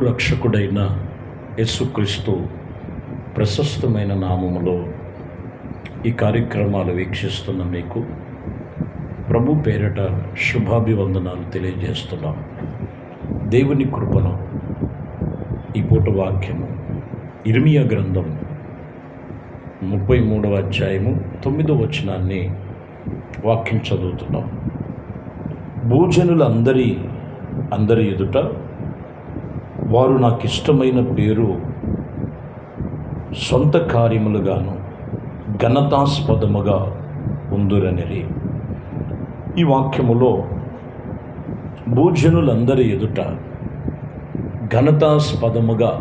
రక్షకుడైన యేసుక్రీస్తు ప్రశస్తమైన నామములో ఈ కార్యక్రమాలు వీక్షిస్తున్న మీకు ప్రభు పేరట శుభాభివందనాలు తెలియజేస్తున్నాం. దేవుని కృపను ఈ పూట వాక్యము ఇర్మియా గ్రంథం 33వ అధ్యాయము 9వ వచనాన్ని వాక్యం చదువుతున్నాం. భూజనులందరి ఎదుట వారు నాకు ఇష్టమైన పేరు సొంత కార్యములుగాను ఘనతాస్పదముగా ఉందురనిరి. ఈ వాక్యములో భూజనులందరి ఎదుట ఘనతాస్పదముగా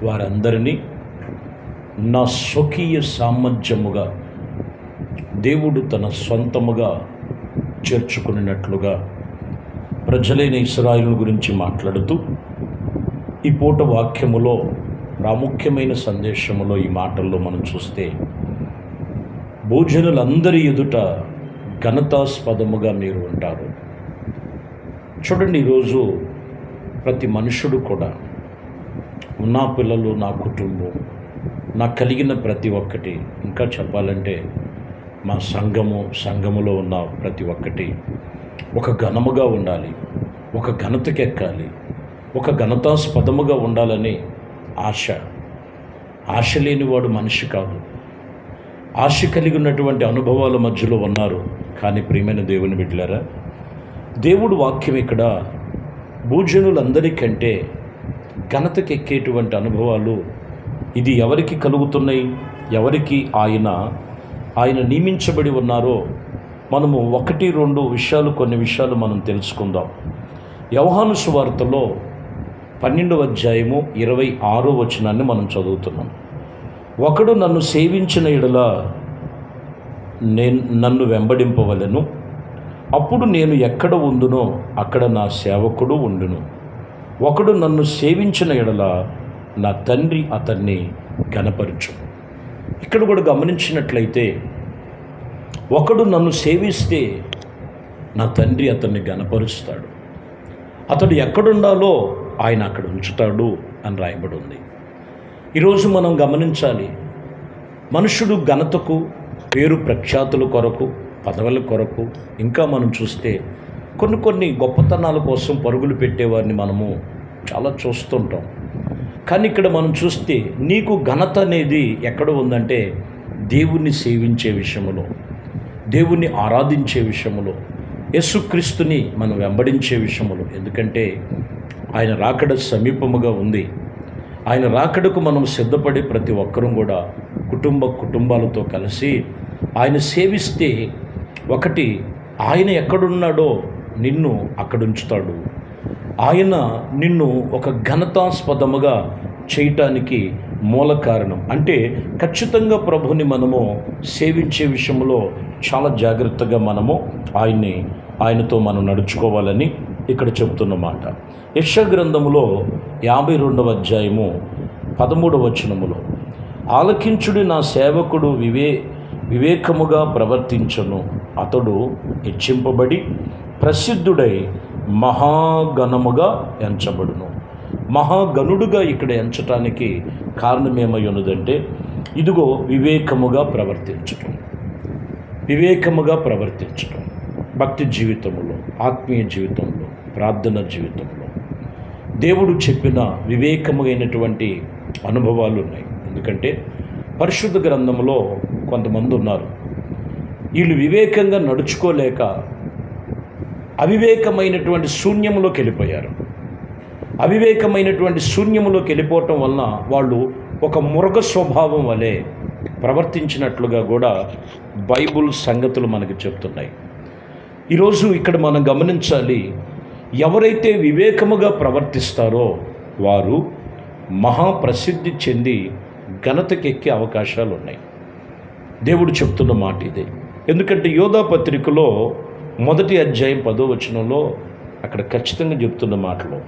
వారందరినీ నా స్వకీయ సామర్థ్యముగా దేవుడు తన సొంతముగా చేర్చుకున్నట్లుగా ప్రజలైన ఇశ్రాయేలు గురించి మాట్లాడుతూ ఈ పూట వాక్యములో ప్రాముఖ్యమైన సందేశములో ఈ మాటల్లో మనం చూస్తే భూజనులందరి ఎదుట ఘనతాస్పదముగా మీరు ఉంటారు. చూడండి, ఈరోజు ప్రతి మనుషుడు కూడా నా పిల్లలు, నా కుటుంబం, నాకు కలిగిన ప్రతి ఒక్కటి, ఇంకా చెప్పాలంటే మా సంఘములో ఉన్న ప్రతి ఒక్కటి ఒక ఘనముగా ఉండాలి, ఒక ఘనతకెక్కాలి, ఒక ఘనతాస్పదముగా ఉండాలని ఆశ లేనివాడు మనిషి కాదు. ఆశ కలిగి ఉన్నటువంటి అనుభవాల మధ్యలో ఉన్నారు. కానీ ప్రియమైన దేవుని బిడ్డలారా, దేవుడు వాక్యం ఇక్కడ భూజనులందరికంటే ఘనతకెక్కేటువంటి అనుభవాలు ఇది ఎవరికి కలుగుతున్నాయి, ఎవరికి ఆయన నియమించబడి ఉన్నారో మనము 1-2 విషయాలు, కొన్ని విషయాలు మనం తెలుసుకుందాం. యోహాను సువార్తలో 12వ అధ్యాయము 26వ వచనాన్ని మనం చదువుతున్నాం. ఒకడు నన్ను సేవించిన యెడల నన్ను వెంబడింపవలెను, అప్పుడు నేను ఎక్కడ ఉండునో అక్కడ నా సేవకుడు ఉండును. ఒకడు నన్ను సేవించిన యెడల నా తండ్రి అతన్ని ఘనపరచు. ఇక్కడ కూడా గమనించినట్లయితే ఒకడు నన్ను సేవిస్తే నా తండ్రి అతన్ని ఘనపరుస్తాడు, అతడు ఎక్కడుండాలో ఆయన అక్కడ ఉంచుతాడు అని రాయబడి ఉంది. ఈరోజు మనం గమనించాలి, మనుషుడు ఘనతకు, పేరు ప్రఖ్యాతుల కొరకు, పదవుల కొరకు, ఇంకా మనం చూస్తే కొన్ని గొప్పతనాల కోసం పరుగులు పెట్టేవారిని మనము చాలా చూస్తుంటాం. కానీ ఇక్కడ మనం చూస్తే నీకు ఘనత అనేది ఎక్కడ ఉందంటే దేవుణ్ణి సేవించే విషయంలో, దేవుణ్ణి ఆరాధించే విషయంలో, యేసుక్రీస్తుని మనం వెంబడించే విషయంలో. ఎందుకంటే ఆయన రాకడ సమీపముగా ఉంది. ఆయన రాకడకు మనం సిద్ధపడి ప్రతి ఒక్కరూ కూడా కుటుంబాలతో కలిసి ఆయన సేవిస్తే, ఒకటి, ఆయన ఎక్కడున్నాడో నిన్ను అక్కడ ఉంచుతాడు. ఆయన నిన్ను ఒక ఘనతాస్పదముగా చేయటానికి మూల కారణం. అంటే ఖచ్చితంగా ప్రభుని మనము సేవించే విషయంలో చాలా జాగ్రత్తగా మనము ఆయనతో మనం నడుచుకోవాలని ఇక్కడ చెబుతున్న మాట. యెషయా గ్రంథములో 52వ అధ్యాయము 13వ వచనములో, ఆలకించుడి, నా సేవకుడు వివేకముగా ప్రవర్తించును, అతడు హెచ్చింపబడి ప్రసిద్ధుడై మహాగణముగా ఎంచబడును. మహాగణుడుగా ఇక్కడ ఎంచటానికి కారణమేమై ఉన్నదంటే, ఇదిగో వివేకముగా ప్రవర్తించటం, భక్తి జీవితంలో, ఆత్మీయ జీవితంలో, ప్రార్థన జీవితంలో దేవుడు చెప్పిన వివేకమైనటువంటి అనుభవాలు ఉన్నాయి. ఎందుకంటే పరిశుద్ధ గ్రంథంలో కొంతమంది ఉన్నారు, వీళ్ళు వివేకంగా నడుచుకోలేక అవివేకమైనటువంటి శూన్యములోకి వెళ్ళిపోయారు. అవివేకమైనటువంటి శూన్యములోకి వెళ్ళిపోవటం వలన వాళ్ళు ఒక మృగ స్వభావం వలె ప్రవర్తించినట్లుగా కూడా బైబుల్ సంగతులు మనకు చెప్తున్నాయి. ఈరోజు ఇక్కడ మనం గమనించాలి, ఎవరైతే వివేకముగా ప్రవర్తిస్తారో వారు మహాప్రసిద్ధి చెంది ఘనతకెక్కే అవకాశాలు ఉన్నాయి. దేవుడు చెప్తున్న మాట ఇదే. ఎందుకంటే యోధా పత్రికలో 1వ అధ్యాయం 10వ వచనంలో అక్కడ ఖచ్చితంగా చెప్తున్న మాటలో,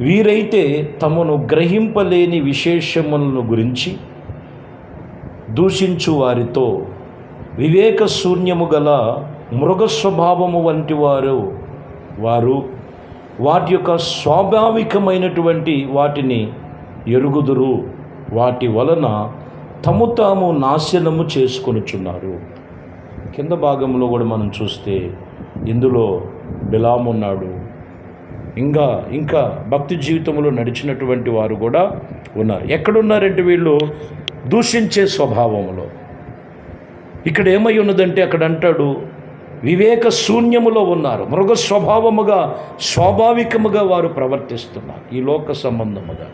వీరైతే తమను గ్రహింపలేని విశేషములను గురించి దూషించు వారితో వివేక శూన్యము గల మృగ స్వభావము వంటి వారు వాటి యొక్క స్వాభావికమైనటువంటి వాటిని ఎరుగుదురు, వాటి వలన తము తాము నాశనము చేసుకొనుచున్నారు. కింద భాగంలో కూడా మనం చూస్తే ఇందులో బిలాము ఉన్నాడు, ఇంకా భక్తి జీవితంలో నడిచినటువంటి వారు కూడా ఉన్నారు. ఎక్కడున్నారంటే వీళ్ళు దూషించే స్వభావంలో. ఇక్కడ ఏమై ఉన్నదంటే అక్కడ అంటాడు వివేక శూన్యములో ఉన్నారు, మృగ స్వభావముగా స్వాభావికముగా వారు ప్రవర్తిస్తున్నారు. ఈ లోక సంబంధముగా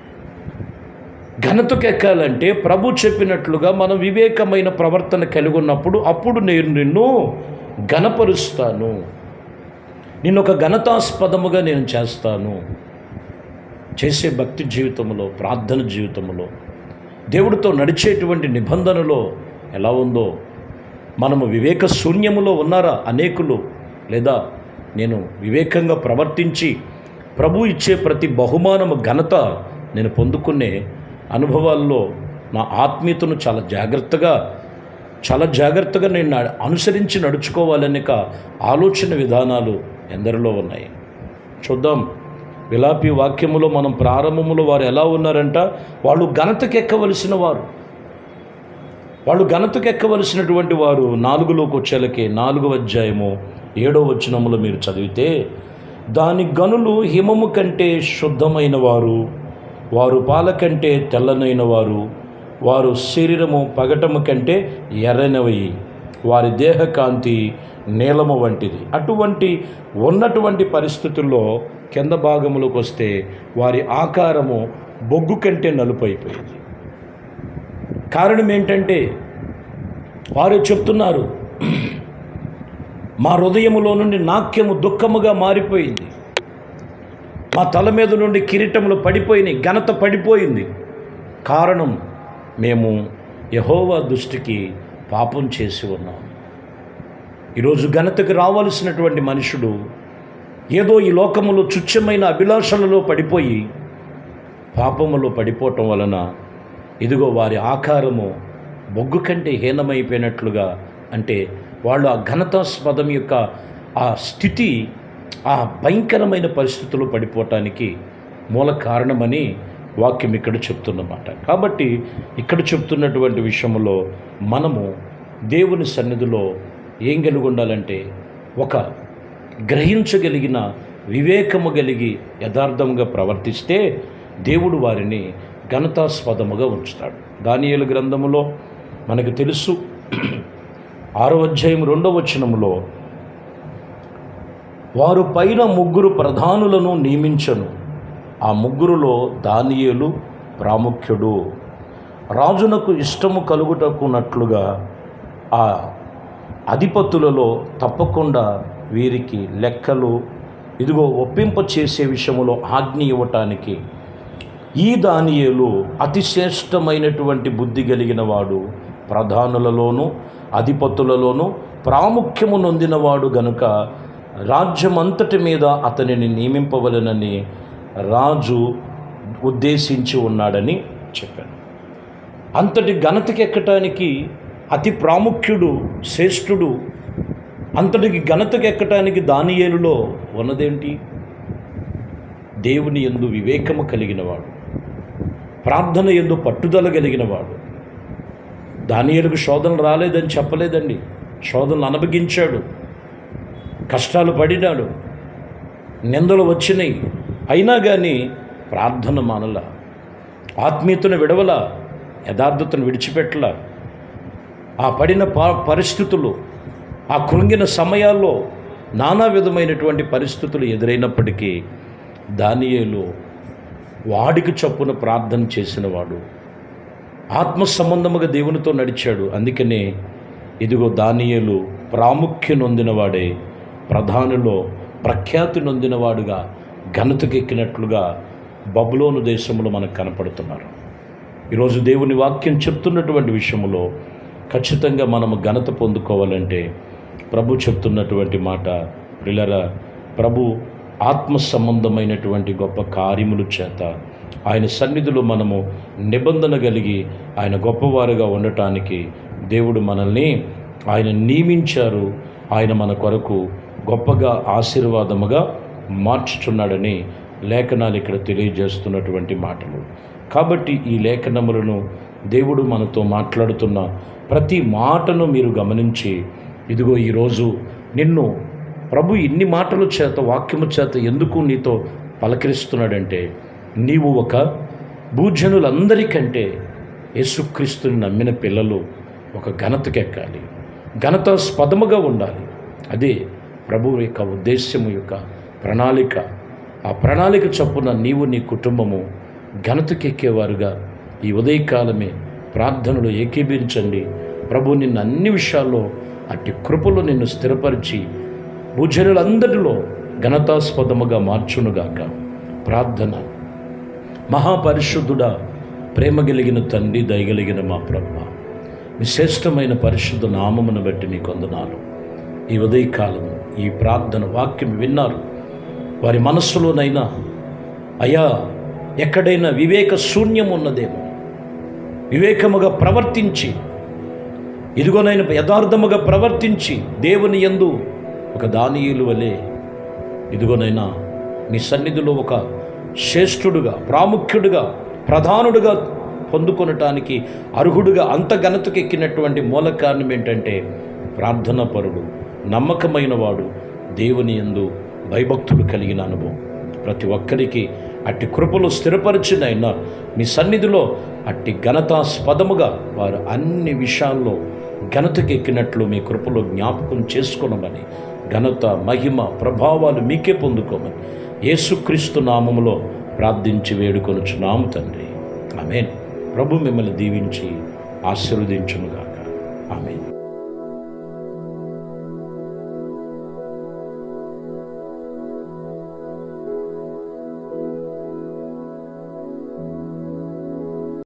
ఘనతకెక్కాలంటే ప్రభు చెప్పినట్లుగా మనం వివేకమైన ప్రవర్తన కలిగి ఉన్నప్పుడు అప్పుడు నేను నిన్ను ఘనపరుస్తాను, నిన్ను ఒక ఘనతాస్పదముగా నేను చేస్తాను. చేసే భక్తి జీవితంలో, ప్రార్థన జీవితంలో, దేవుడితో నడిచేటువంటి నిబంధనలో ఎలా ఉందో, మనము వివేక శూన్యములో ఉన్నారా అనేకులు, లేదా నేను వివేకంగా ప్రవర్తించి ప్రభు ఇచ్చే ప్రతి బహుమానము ఘనత నేను పొందుకునే అనుభవాల్లో నా ఆత్మీయతను చాలా జాగ్రత్తగా నేను అనుసరించి నడుచుకోవాలనే ఆలోచన విధానాలు ఎందరిలో ఉన్నాయి. చూద్దాం. విలాపి వాక్యములో మనం ప్రారంభములో వారు ఎలా ఉన్నారంట, వాళ్ళు ఘనతకెక్కవలసిన వారు, వాళ్ళు ఘనతకెక్కవలసినటువంటి వారు. 4లోకి వచ్చేలకే 4వ అధ్యాయము 7వ వచనములో మీరు చదివితే, దాని గనులు హిమము కంటే శుద్ధమైన వారు, వారు పాల కంటే తెల్లనైన వారు, వారు శరీరము పగటము కంటే ఎర్రనవి, వారి దేహకాంతి నీలము వంటిది. అటువంటి ఉన్నటువంటి పరిస్థితుల్లో కింద భాగములకు వస్తే వారి ఆకారము బొగ్గు కంటే నలుపు అయిపోయింది. కారణం ఏంటంటే వారు చెప్తున్నారు, మా హృదయములో నుండి నాట్యము దుఃఖముగా మారిపోయింది, మా తల మీద నుండి కిరీటములు పడిపోయినాయి, ఘనత పడిపోయింది. కారణం మేము యెహోవా దృష్టికి పాపం చేసి ఉన్నాం. ఈరోజు ఘనతకు రావాల్సినటువంటి మనుషుడు ఏదో ఈ లోకములో తుచ్చమైన అభిలాషలలో పడిపోయి పాపములో పడిపోవటం వలన ఇదిగో వారి ఆకారము బొగ్గు కంటే హీనమైపోయినట్లుగా, అంటే వాళ్ళు ఆ ఘనతాస్పదం యొక్క ఆ స్థితి, ఆ భయంకరమైన పరిస్థితుల్లో పడిపోవటానికి మూల కారణమని వాక్యం ఇక్కడ చెప్తున్నమాట. కాబట్టి ఇక్కడ చెప్తున్నటువంటి విషయంలో మనము దేవుని సన్నిధిలో ఏం కలిగి ఉండాలంటే, ఒక గ్రహించగలిగిన వివేకము కలిగి యథార్థంగా ప్రవర్తిస్తే దేవుడు వారిని ఘనతాస్పదముగా ఉంచుతాడు. దానియేలు గ్రంథములో మనకు తెలుసు 6వ అధ్యాయం 2వ వచనములో, వారు పైన 3 ప్రధానులను నియమించను, ఆ 3లో దానియేలు ప్రాముఖ్యుడు. రాజునకు ఇష్టము కలుగుటకున్నట్లుగా ఆ అధిపతులలో తప్పకుండా వీరికి లెక్కలు ఇదిగో ఒప్పింప చేసే విషయంలో ఆజ్ఞ ఇవ్వటానికి ఈ దానియేలు అతి శ్రేష్టమైనటువంటి బుద్ధి కలిగిన వాడు, ప్రధానులలోనూ అధిపతులలోనూ ప్రాముఖ్యము నొందినవాడు గనుక రాజ్యమంతటి మీద అతనిని నియమింపవలెనని రాజు ఉద్దేశించి ఉన్నాడని చెప్పాను. అంతటి ఘనతకెక్కటానికి అతి ప్రాముఖ్యుడు, శ్రేష్ఠుడు, అంతటికి ఘనతకెక్కటానికి దానియేలులో ఉన్నదేంటి? దేవుని యందు వివేకము కలిగినవాడు, ప్రార్థన యందు పట్టుదల కలిగినవాడు. దానియేలుకు శోధనలు రాలేదని చెప్పలేదండి, శోధనలు అనుభవించాడు, కష్టాలు పడినాడు, నిందలు వచ్చినాయి. అయినా కానీ ప్రార్థన మానల, ఆత్మీయతను విడవల, యథార్థతను విడిచిపెట్టల. ఆ పడిన పరిస్థితులు, ఆ కృంగిన సమయాల్లో నానా విధమైనటువంటి పరిస్థితులు ఎదురైనప్పటికీ దానియేలు వాడికి చొప్పున ప్రార్థన చేసినవాడు, ఆత్మ సంబంధముగా దేవునితో నడిచాడు. అందుకనే ఇదిగో దానియేలు ప్రాముఖ్య నొందినవాడే, ప్రధానిలో ప్రఖ్యాతి నొందినవాడుగా ఘనతకెక్కినట్లుగా బబులోను దేశంలో మనకు కనపడుతున్నారు. ఈరోజు దేవుని వాక్యం చెప్తున్నటువంటి విషయంలో ఖచ్చితంగా మనము ఘనత పొందుకోవాలంటే ప్రభు చెప్తున్నటువంటి మాట, ప్రియులారా, ప్రభు ఆత్మ సంబంధమైనటువంటి గొప్ప కార్యముల చేత ఆయన సన్నిధిలో మనము నిబంధన కలిగి ఆయన గొప్పవారుగా ఉండటానికి దేవుడు మనల్ని ఆయన నియమించారు. ఆయన మన కొరకు గొప్పగా ఆశీర్వాదముగా మార్చుచున్నాడని లేఖనాలు ఇక్కడ తెలియజేస్తున్నటువంటి మాటలు. కాబట్టి ఈ లేఖనములను దేవుడు మనతో మాట్లాడుతున్న ప్రతి మాటను మీరు గమనించి, ఇదిగో ఈరోజు నిన్ను ప్రభు ఇన్ని మాటల చేత, వాక్యము చేత ఎందుకు నీతో పలకరిస్తున్నాడంటే, నీవు ఒక భూజనులందరికంటే యేసుక్రీస్తుని నమ్మిన పిల్లలు ఒక ఘనతకెక్కాలి, ఘనతాస్పదముగా ఉండాలి. అదే ప్రభువు యొక్క ఉద్దేశ్యము యొక్క ప్రణాళిక. ఆ ప్రణాళిక చొప్పున నీవు నీ కుటుంబము ఘనతకెక్కేవారుగా ఈ ఉదయకాలమే ప్రార్థనలు ఏకీభవించండి. ప్రభు నిన్ను అన్ని విషయాల్లో అట్టి కృపలో నిన్ను స్థిరపరిచి భూజనులందరిలో ఘనతాస్పదముగా మార్చునుగాక. ప్రార్థన. మహాపరిశుద్ధుడా, ప్రేమ కలిగిన తండ్రి, దయగలిగిన మా ప్రభువా, మీ శ్రేష్టమైన పరిశుద్ధ నామమును బట్టి మీకు వందనాలు. ఈ ఉదయకాలము ఈ ప్రార్థన వాక్యం విన్నారు. వారి మనస్సులోనైనా అయ్యా ఎక్కడైనా వివేక శూన్యం ఉన్నదేమో, వివేకముగా ప్రవర్తించి, ఇదిగోనైనా యథార్థముగా ప్రవర్తించి దేవుని యందు ఒక దానియేలు వలె ఇదిగోనైనా మీ సన్నిధిలో ఒక శ్రేష్ఠుడుగా, ప్రాముఖ్యుడుగా, ప్రధానుడుగా పొందుకొనటానికి అర్హుడుగా అంత ఘనతకెక్కినటువంటి మూల కారణం ఏంటంటే ప్రార్థనా పరుడు, నమ్మకమైన వాడు, దేవుని యందు భయభక్తులు కలిగిన అనుభవం. ప్రతి ఒక్కరికి అట్టి కృపలు స్థిరపరిచినైనా మీ సన్నిధిలో అట్టి ఘనతాస్పదముగా వారు అన్ని విషయాల్లో ఘనతకెక్కినట్లు మీ కృపలో జ్ఞాపకం చేసుకోనమని, ఘనత, మహిమ, ప్రభావాలు మీకే పొందుకోమని యేసుక్రీస్తు నామములో ప్రార్థించి వేడుకొనుచున్నాము తండ్రి. ఆమేన్. ప్రభు మిమ్మల్ని దీవించి ఆశీర్వదించునుగాక. ఆమేన్.